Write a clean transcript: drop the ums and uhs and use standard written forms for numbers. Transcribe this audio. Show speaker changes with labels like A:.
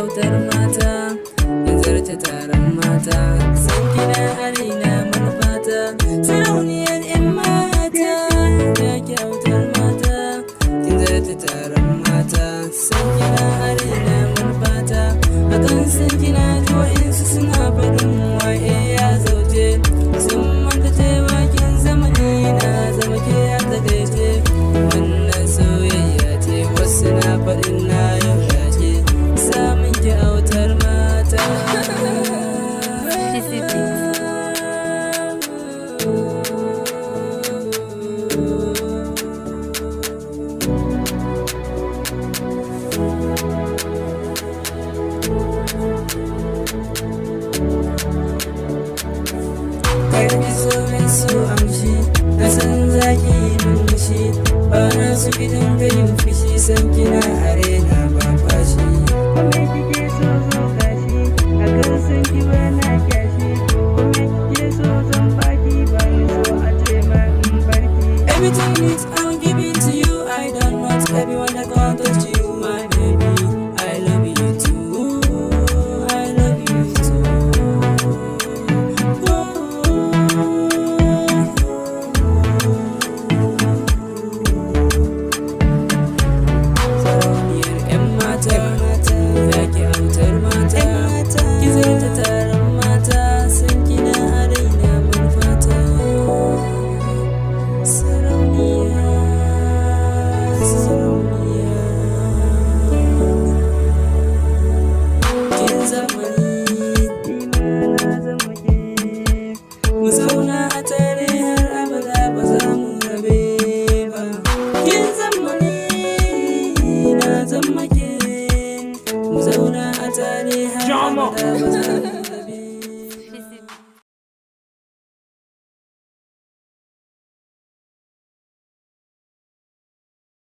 A: Autar mata, in zarce taron mata, san kina arena manufata, sarauniyar 'yan mata, ya ki autar mata, in zarce taron mata, san kina arena manufata, akan san kina ji wa'insu suna faɗin waye ya zauje, sun manta cewa kin zama ni na zama ke ya takaice, wannan soyayya ce wasu na faɗin na yau ya ce, samun ki autar mata. Karbi sauran su amshi, na san zaki yi murmushi, ba na su gidan gayin fushi, san kina arena ba fashi. Kome kike so zo gashi, a kan san ki ba na kyashi, kome kike so zan baki, ba ni so a ce ma in barki. Everything is I'll give it to you, I don't want everyone that can't touch you, my baby. I love you too, I love you too. Sarauniyar 'yan mata, ya ki autar mata, ki zarta taron mata, san kina a raina manufata. Sarauniya, sarauniya, kin zama ni, nima na zama ke, mu zauna a tare har abada ba za mu rabe ba. Kin zama ni, na zama ke, mu zauna a tare har abada ba za mu